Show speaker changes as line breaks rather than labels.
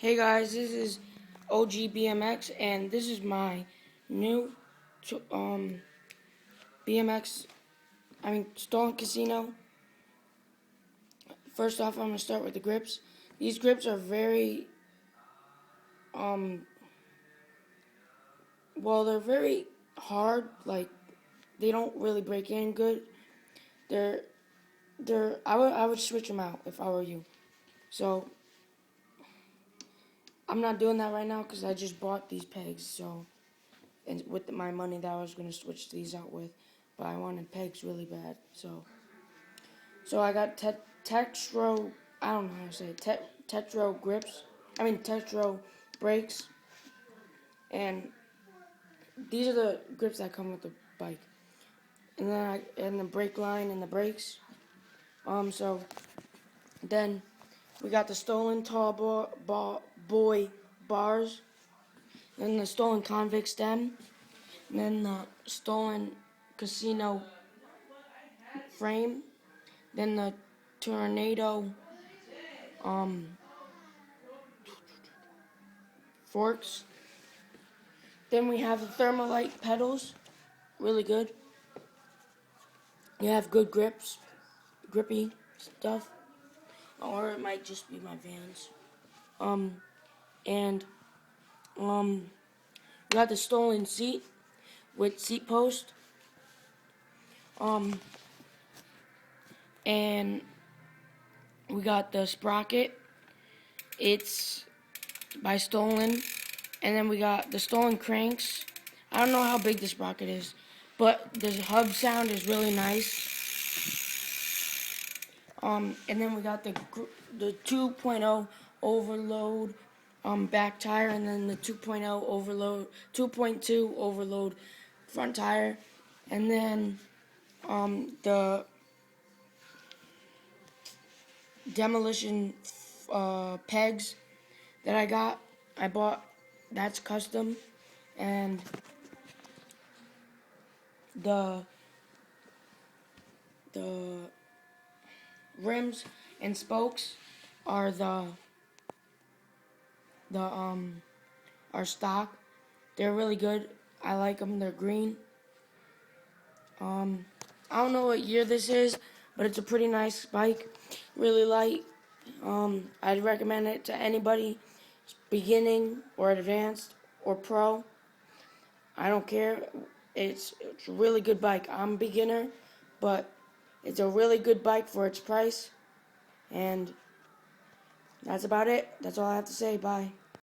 Hey guys, this is OG BMX, and this is my new BMX. Stolen Casino. First off, I'm gonna start with the grips. These grips are very they're very hard. Like they don't really break in good. They're I would switch them out if I were you. So I'm not doing that right now because I just bought these pegs. So and with my money that I was gonna switch these out with, but I wanted pegs really bad. So I got Tetro. I don't know how to say it. Tetro grips. Tetro brakes, and these are the grips that come with the bike. And then and the brake line and the brakes. So then we got the stolen tall boy bars, then the stolen convict stem, and then the stolen casino frame, then the tornado forks. Then we have the Thermalite pedals, really good. You have good grippy stuff, or it might just be my Vans. And we got the stolen seat with seat post. And we got the sprocket. It's by Stolen. And then we got the stolen cranks. I don't know how big the sprocket is, but the hub sound is really nice. And then we got the 2.0 overload back tire, and then the 2.2 overload front tire, and then the demolition pegs that I bought. That's custom, and the rims and spokes are are stock. They're really good. I like them. They're green. I don't know what year this is, but it's a pretty nice bike. Really light. I'd recommend it to anybody, beginning or advanced or pro. I don't care. It's a really good bike. I'm a beginner, but it's a really good bike for its price. And that's about it. That's all I have to say. Bye.